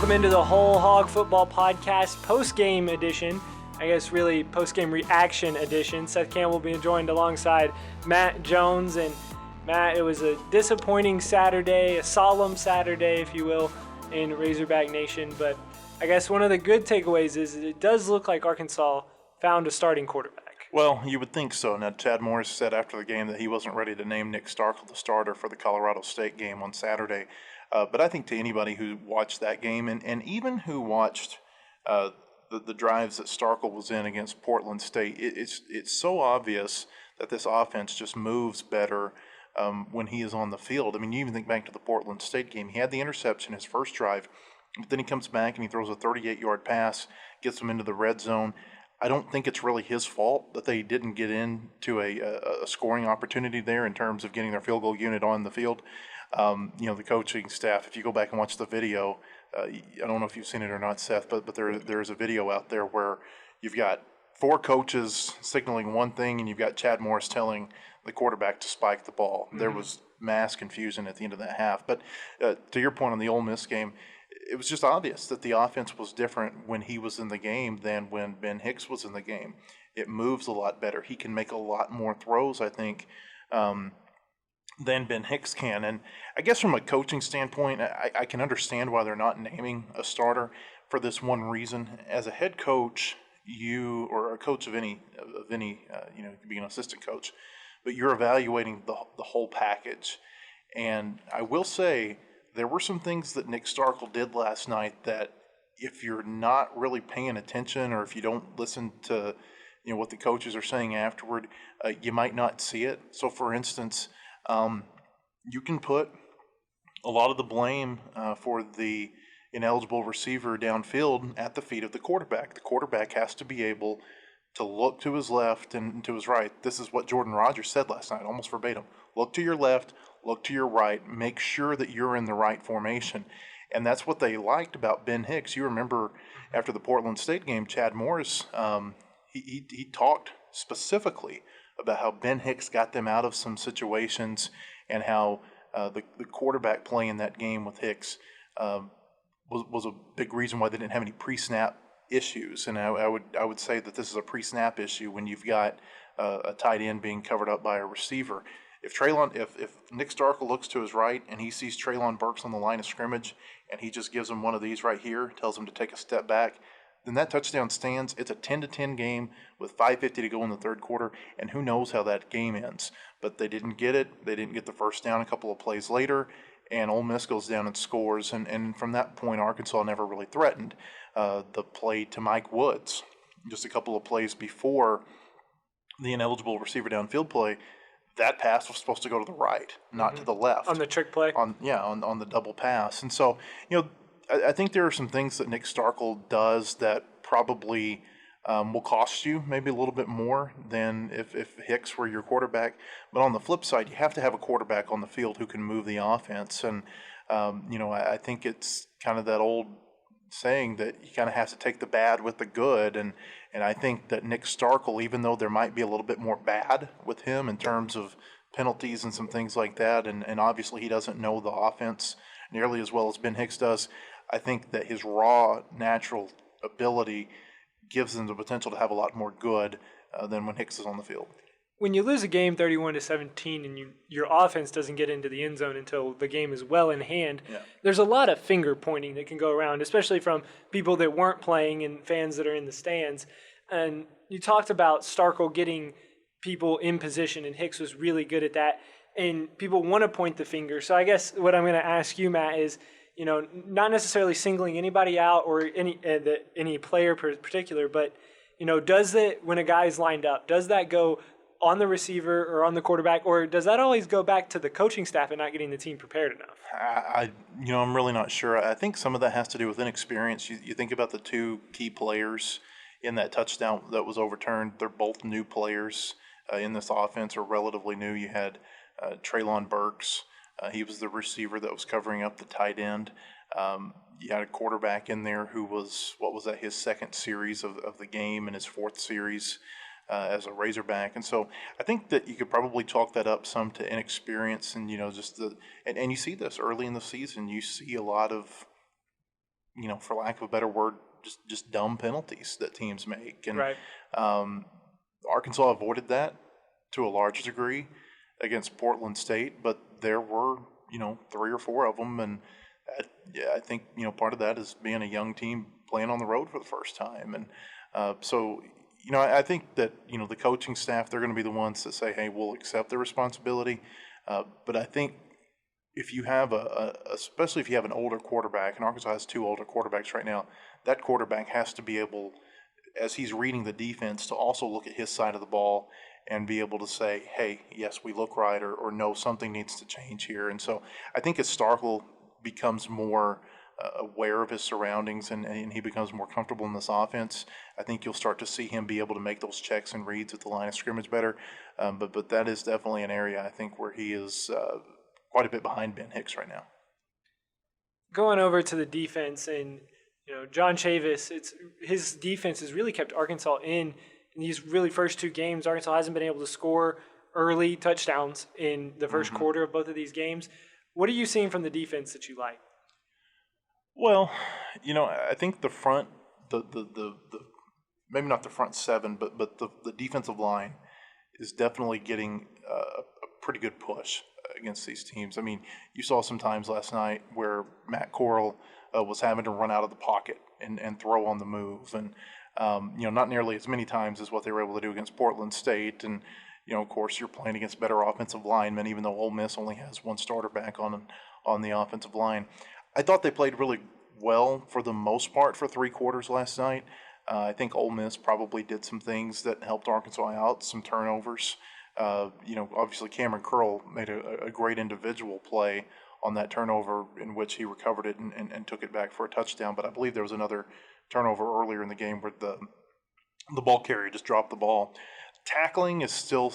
Welcome into the Whole Hog Football Podcast post-game edition. I guess really post-game reaction edition. Seth Campbell being joined alongside Matt Jones. And Matt, it was a disappointing Saturday, a solemn Saturday, if you will, in Razorback Nation. But I guess one of the good takeaways is it does look like Arkansas found a starting quarterback. Well, you would think so. Now, Chad Morris said after the game that he wasn't ready to name Nick Starkel the starter for the Colorado State game on Saturday. But I think to anybody who watched that game and even who watched the drives that Starkel was in against Portland State, it's so obvious that this offense just moves better when he is on the field. I mean, you even think back to the Portland State game. He had the interception his first drive, but then he comes back and he throws a 38-yard pass, gets them into the red zone. I don't think it's really his fault that they didn't get into a scoring opportunity there in terms of getting their field goal unit on the field. The coaching staff, if you go back and watch the video, I don't know if you've seen it or not, Seth, but there is a video out there where you've got four coaches signaling one thing and you've got Chad Morris telling the quarterback to spike the ball. Mm-hmm. There was mass confusion at the end of that half. But to your point on the Ole Miss game, it was just obvious that the offense was different when he was in the game than when Ben Hicks was in the game. It moves a lot better. He can make a lot more throws, I think, than Ben Hicks can. And I guess from a coaching standpoint, I can understand why they're not naming a starter for this one reason. As a head coach, or a coach of any, you could be an assistant coach, but you're evaluating the whole package. And I will say, there were some things that Nick Starkel did last night that if you're not really paying attention or if you don't listen to what the coaches are saying afterward, you might not see it. So, for instance, you can put a lot of the blame for the ineligible receiver downfield at the feet of the quarterback. The quarterback has to be able to look to his left and to his right. This is what Jordan Rodgers said last night, almost verbatim. Look to your left, look to your right, make sure that you're in the right formation. And that's what they liked about Ben Hicks. You remember after the Portland State game, Chad Morris, he talked specifically about how Ben Hicks got them out of some situations and how the quarterback play in that game with Hicks was a big reason why they didn't have any pre-snap issues. And I would say that this is a pre-snap issue when you've got a tight end being covered up by a receiver. If Nick Starkel looks to his right and he sees Treylon Burks on the line of scrimmage and he just gives him one of these right here, tells him to take a step back, then that touchdown stands. It's a 10-10 game with 5:50 to go in the third quarter, and who knows how that game ends. But they didn't get it. They didn't get the first down a couple of plays later, and Ole Miss goes down and scores. And from that point, Arkansas never really threatened. The play to Mike Woods, just a couple of plays before the ineligible receiver downfield play, that pass was supposed to go to the right, not to the left. On the trick play? On the double pass. And so, I think there are some things that Nick Starkel does that probably will cost you maybe a little bit more than if Hicks were your quarterback. But on the flip side, you have to have a quarterback on the field who can move the offense. And, I think it's kind of that old saying that you kind of have to take the bad with the good. And I think that Nick Starkel, even though there might be a little bit more bad with him in terms of penalties and some things like that, and obviously he doesn't know the offense nearly as well as Ben Hicks does, I think that his raw, natural ability gives him the potential to have a lot more good than when Hicks is on the field. When you lose a game 31-17 and your offense doesn't get into the end zone until the game is well in hand, There's a lot of finger pointing that can go around, especially from people that weren't playing and fans that are in the stands. And you talked about Starkel getting people in position, and Hicks was really good at that. And people want to point the finger. So I guess what I'm going to ask you, Matt, is, not necessarily singling anybody out or any player particular, but, when a guy's lined up, does that go on the receiver or on the quarterback, or does that always go back to the coaching staff and not getting the team prepared enough? I'm really not sure. I think some of that has to do with inexperience. You think about the two key players in that touchdown that was overturned. They're both new players in this offense, or relatively new. You had Treylon Burks. He was the receiver that was covering up the tight end. You had a quarterback in there who was, his second series of the game and his fourth series as a Razorback. And so I think that you could probably chalk that up some to inexperience and, and you see this early in the season. You see a lot of for lack of a better word, just dumb penalties that teams make. And Right. Arkansas avoided that to a large degree against Portland State, but there were, 3 or 4 of them. And I think, part of that is being a young team playing on the road for the first time. And so, I think that, the coaching staff, they're going to be the ones that say, hey, we'll accept the responsibility. But I think if you have especially if you have an older quarterback, and Arkansas has 2 older quarterbacks right now, that quarterback has to be able, as he's reading the defense, to also look at his side of the ball and be able to say, hey, yes, we look right, or no, something needs to change here. And so I think as Starkle becomes more aware of his surroundings and he becomes more comfortable in this offense, I think you'll start to see him be able to make those checks and reads at the line of scrimmage better. But that is definitely an area, I think, where he is quite a bit behind Ben Hicks right now. Going over to the defense, and John Chavis, his defense has really kept Arkansas in these really first 2 games. Arkansas hasn't been able to score early touchdowns in the first quarter of both of these games. What are you seeing from the defense that you like? Well, I think the front, the maybe not the front 7, but the defensive line is definitely getting a pretty good push against these teams. I mean, you saw some times last night where Matt Corral was having to run out of the pocket and throw on the move, and not nearly as many times as what they were able to do against Portland State. And of course, you're playing against better offensive linemen, even though Ole Miss only has 1 starter back on the offensive line. I thought they played really well for the most part for 3 quarters last night. I think Ole Miss probably did some things that helped Arkansas out, some turnovers. Obviously Cameron Curl made a great individual play on that turnover in which he recovered it and took it back for a touchdown. But I believe there was another turnover earlier in the game where the ball carrier just dropped the ball. Tackling is still,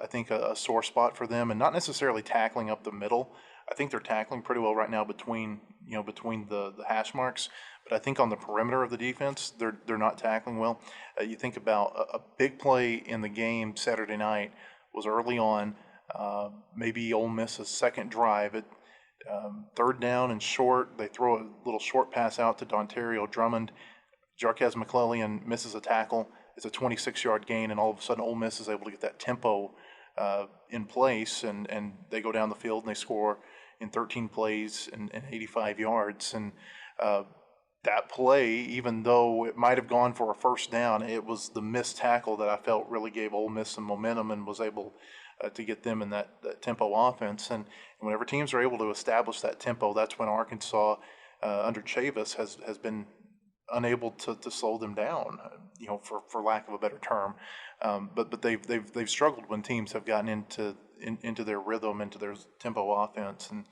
I think, a sore spot for them, and not necessarily tackling up the middle. I think they're tackling pretty well right now between the hash marks, but I think on the perimeter of the defense, they're not tackling well. You think about a big play in the game Saturday night was early on, maybe Ole Miss's second drive. At 3rd down and short, they throw a little short pass out to Dontario Drummond. Jarquez McClellan misses a tackle. It's a 26-yard gain, and all of a sudden Ole Miss is able to get that tempo in place, and they go down the field and they score in 13 plays and 85 yards. And that play, even though it might have gone for a first down, it was the missed tackle that I felt really gave Ole Miss some momentum and was able to get them in that tempo offense. And whenever teams are able to establish that tempo, that's when Arkansas, under Chavis, has been unable to slow them down, for lack of a better term. But they've struggled when teams have gotten into their rhythm, into their tempo offense. And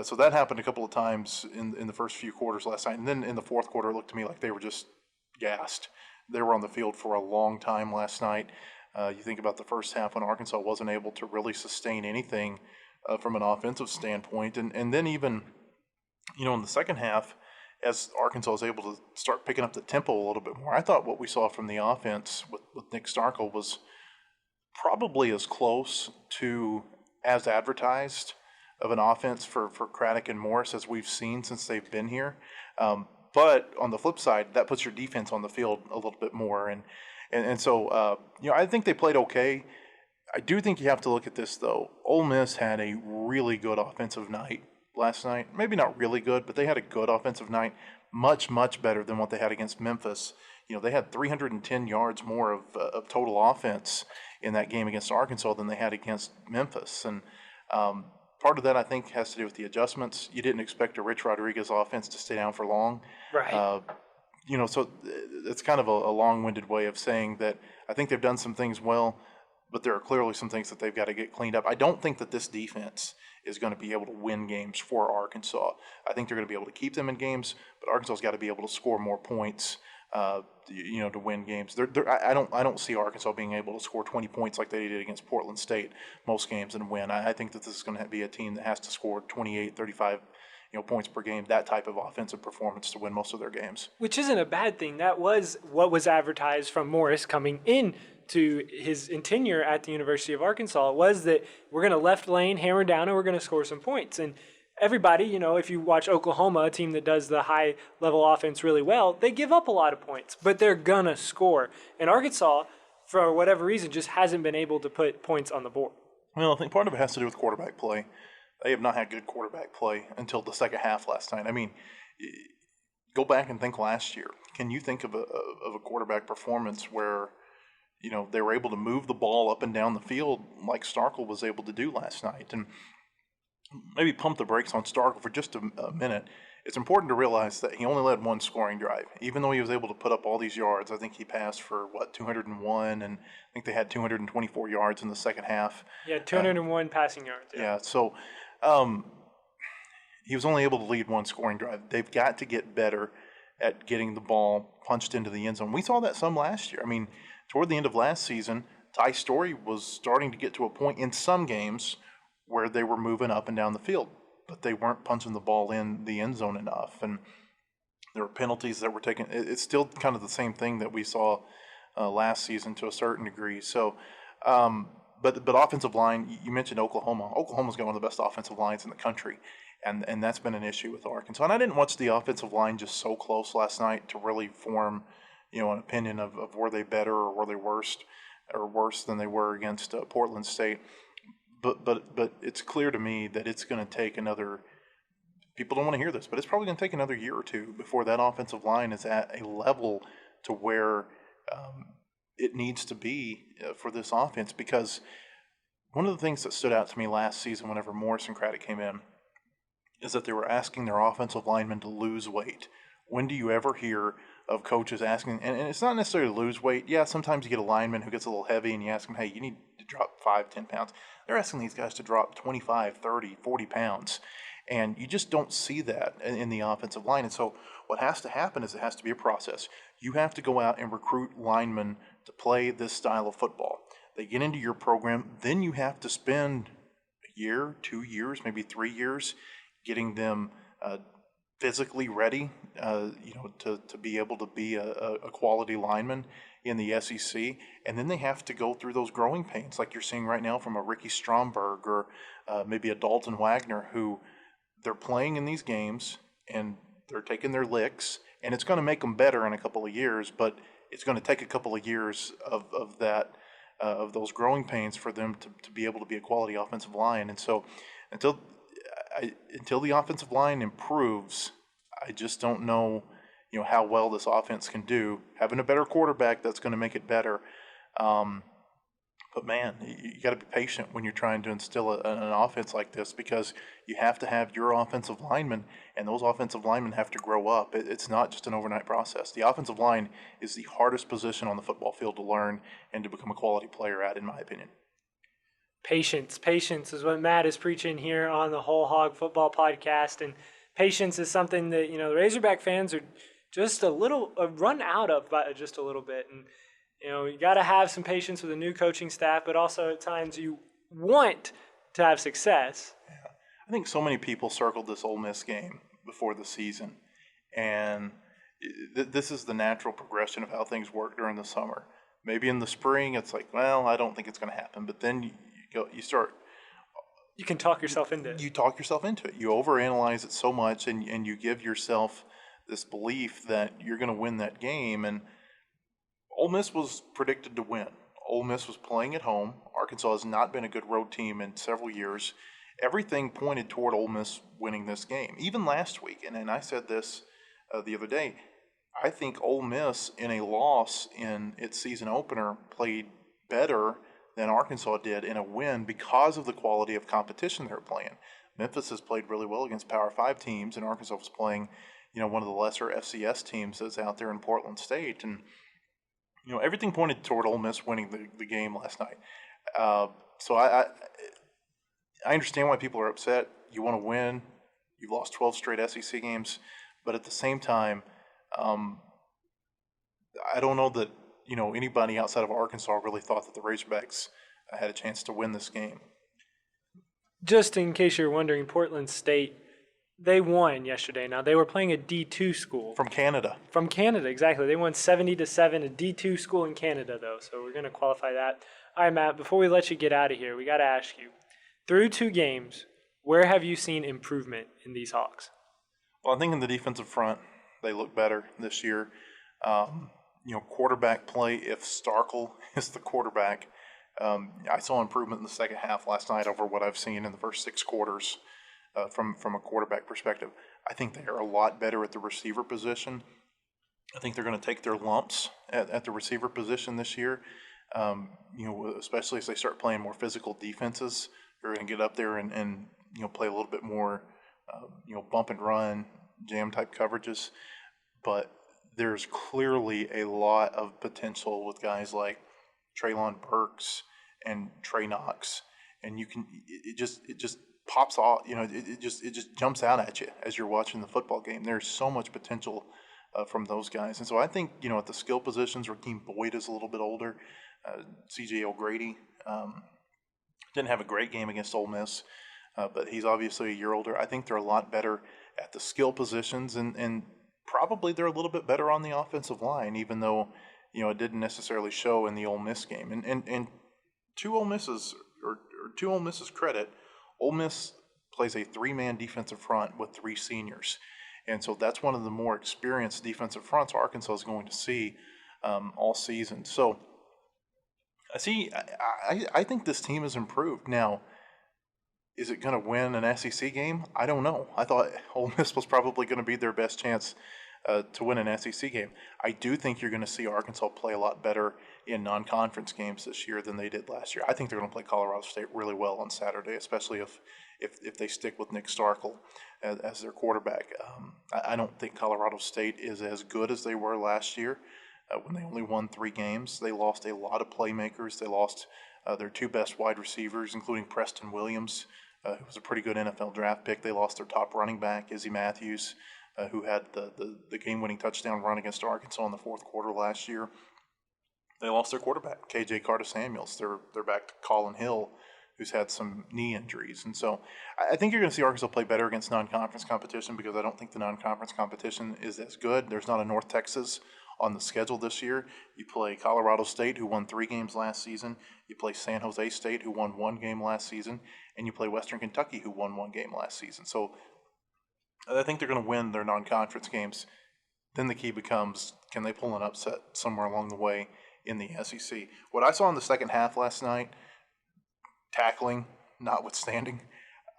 so that happened a couple of times in the first few quarters last night. And then in the fourth quarter, it looked to me like they were just gassed. They were on the field for a long time last night. You think about the first half when Arkansas wasn't able to really sustain anything from an offensive standpoint. And then even, in the second half, as Arkansas was able to start picking up the tempo a little bit more, I thought what we saw from the offense with Nick Starkle was probably as close to as advertised of an offense for Craddock and Morris as we've seen since they've been here. But on the flip side, that puts your defense on the field a little bit more. And so, I think they played okay. I do think you have to look at this, though. Ole Miss had a really good offensive night last night. Maybe not really good, but they had a good offensive night. Much, much better than what they had against Memphis. They had 310 yards more of total offense in that game against Arkansas than they had against Memphis. And part of that, I think, has to do with the adjustments. You didn't expect a Rich Rodriguez offense to stay down for long. Right. So it's kind of a long-winded way of saying that I think they've done some things well, but there are clearly some things that they've got to get cleaned up. I don't think that this defense is going to be able to win games for Arkansas. I think they're going to be able to keep them in games, but Arkansas's got to be able to score more points, to win games. I don't see Arkansas being able to score 20 points like they did against Portland State most games and win. I think that this is going to be a team that has to score 28, 35 points per game, that type of offensive performance to win most of their games. Which isn't a bad thing. That was what was advertised from Morris coming in to his tenure at the University of Arkansas, was that we're going to left lane, hammer down, and we're going to score some points. And everybody, if you watch Oklahoma, a team that does the high-level offense really well, they give up a lot of points, but they're going to score. And Arkansas, for whatever reason, just hasn't been able to put points on the board. Well, I think part of it has to do with quarterback play. They have not had good quarterback play until the second half last night. I mean, go back and think last year. Can you think of a quarterback performance where, they were able to move the ball up and down the field like Starkel was able to do last night? And maybe pump the brakes on Starkel for just a minute. It's important to realize that he only led one scoring drive. Even though he was able to put up all these yards, I think he passed for, 201, and I think they had 224 yards in the second half. Yeah, 201 passing yards. Yeah, so he was only able to lead one scoring drive. They've got to get better at getting the ball punched into the end zone. We saw that some last year. I mean, toward the end of last season, Ty Story was starting to get to a point in some games where they were moving up and down the field, but they weren't punching the ball in the end zone enough. And there were penalties that were taken. It's still kind of the same thing that we saw last season to a certain degree. So, but offensive line, you mentioned Oklahoma. Oklahoma's got one of the best offensive lines in the country, and that's been an issue with Arkansas. And I didn't watch the offensive line just so close last night to really form, an opinion of were they better or were they worse than they were against Portland State. But it's clear to me that it's going to take another. People don't want to hear this, but it's probably going to take another year or two before that offensive line is at a level to where it needs to be for this offense. Because one of the things that stood out to me last season, whenever Morris and Craddock came in, is that they were asking their offensive linemen to lose weight. When do you ever hear of coaches asking, and it's not necessarily to lose weight. Yeah, sometimes you get a lineman who gets a little heavy and you ask him, hey, you need to drop 5-10 pounds. They're asking these guys to drop 25, 30, 40 pounds. And you just don't see that in the offensive line. And so what has to happen is it has to be a process. You have to go out and recruit linemen to play this style of football. They get into your program, then you have to spend a year, 2 years, maybe 3 years getting them physically ready, to be able to be a quality lineman in the SEC, and then they have to go through those growing pains, like you're seeing right now from a Ricky Stromberg or maybe a Dalton Wagner, who they're playing in these games and they're taking their licks, and it's going to make them better in a couple of years, but it's going to take a couple of years of that of those growing pains for them to be able to be a quality offensive line. And so until the offensive line improves, I just don't know, how well this offense can do. Having a better quarterback, that's going to make it better. But man, you got to be patient when you're trying to instill an offense like this, because you have to have your offensive linemen, and those offensive linemen have to grow up. It's not just an overnight process. The offensive line is the hardest position on the football field to learn and to become a quality player at, in my opinion. Patience is what Matt is preaching here on the Whole Hog Football Podcast, and patience is something that the Razorback fans are just a little run out of by just a little bit. And you got to have some patience with a new coaching staff, but also at times you want to have success. Yeah. I think so many people circled this Ole Miss game before the season, and this is the natural progression of how things work during the summer. Maybe in the spring it's like, well, I don't think it's going to happen, but then you can talk yourself into it. You talk yourself into it. You overanalyze it so much, and you give yourself this belief that you're going to win that game. And Ole Miss was predicted to win. Ole Miss was playing at home. Arkansas has not been a good road team in several years. Everything pointed toward Ole Miss winning this game, even last week. And I said this the other day. I think Ole Miss, in a loss in its season opener, played better than Arkansas did in a win because of the quality of competition they were playing. Memphis has played really well against Power 5 teams, and Arkansas was playing, one of the lesser FCS teams that's out there in Portland State. And, everything pointed toward Ole Miss winning the game last night. So I understand why people are upset. You want to win. You've lost 12 straight SEC games. But at the same time, I don't know that, anybody outside of Arkansas really thought that the Razorbacks had a chance to win this game. Just in case you're wondering, Portland State, they won yesterday. Now, they were playing a D2 school. From Canada. From Canada, exactly. They won 70-7, a D2 school in Canada, though, so we're going to qualify that. All right, Matt, before we let you get out of here, we got to ask you, through 2 games, Where have you seen improvement in these Hawks? Well, I think in the defensive front, they look better this year. Quarterback play, if Starkel is the quarterback, I saw improvement in the second half last night over what I've seen in the first 6 quarters from a quarterback perspective. I think they are a lot better at the receiver position. I think they're going to take their lumps at the receiver position this year, especially as they start playing more physical defenses. They're going to get up there and play a little bit more, bump and run, jam type coverages. But there's clearly a lot of potential with guys like Treylon Burks and Trey Knox, and it just pops off. It just jumps out at you as you're watching the football game. There's so much potential from those guys, and so I think at the skill positions, Rakeem Boyd is a little bit older. C.J. O'Grady didn't have a great game against Ole Miss, but he's obviously a year older. I think they're a lot better at the skill positions, and probably they're a little bit better on the offensive line, even though it didn't necessarily show in the Ole Miss game. And to Ole Miss's credit, Ole Miss plays a 3-man defensive front with 3 seniors, and so that's one of the more experienced defensive fronts Arkansas is going to see all season. So I think this team has improved. Now, is it going to win an SEC game? I don't know. I thought Ole Miss was probably going to be their best chance to win an SEC game. I do think you're going to see Arkansas play a lot better in non-conference games this year than they did last year. I think they're going to play Colorado State really well on Saturday, especially if they stick with Nick Starkel as their quarterback. I don't think Colorado State is as good as they were last year when they only won 3 games. They lost a lot of playmakers. They lost their 2 best wide receivers, including Preston Williams, who was a pretty good NFL draft pick. They lost their top running back, Izzy Matthews, who had the game-winning touchdown run against Arkansas in the 4th quarter last year. They lost their quarterback, KJ Carter-Samuels. They're back to Colin Hill, who's had some knee injuries. And so I think you're going to see Arkansas play better against non-conference competition because I don't think the non-conference competition is as good. There's not a North Texas on the schedule this year. You play Colorado State, who won 3 games last season. You play San Jose State, who won 1 game last season. And you play Western Kentucky, who won 1 game last season. So I think they're going to win their non-conference games. Then the key becomes, can they pull an upset somewhere along the way in the SEC? What I saw in the second half last night, tackling notwithstanding,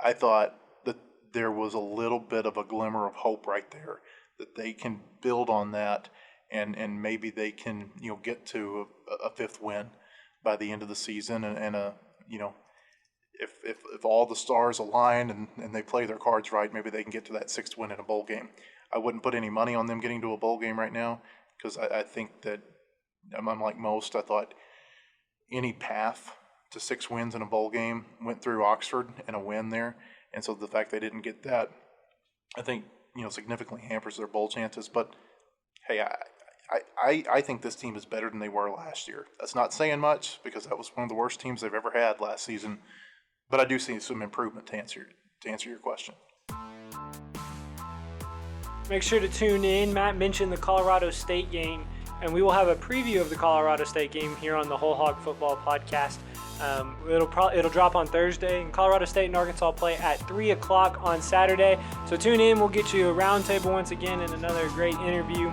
I thought that there was a little bit of a glimmer of hope right there, that they can build on that and maybe they can get to a 5th win by the end of the season and if all the stars align and they play their cards right, maybe they can get to that 6th win in a bowl game. I wouldn't put any money on them getting to a bowl game right now because I think that, unlike most, I thought any path to 6 wins in a bowl game went through Oxford and a win there. And so the fact they didn't get that, I think, significantly hampers their bowl chances. But, hey, I think this team is better than they were last year. That's not saying much because that was one of the worst teams they've ever had last season. But I do see some improvement to answer your question. Make sure to tune in. Matt mentioned the Colorado State game, and we will have a preview of the Colorado State game here on the Whole Hog Football Podcast. It'll drop on Thursday, and Colorado State and Arkansas play at 3 o'clock on Saturday. So tune in. We'll get you a roundtable once again and another great interview.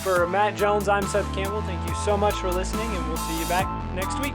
For Matt Jones, I'm Seth Campbell. Thank you so much for listening, and we'll see you back next week.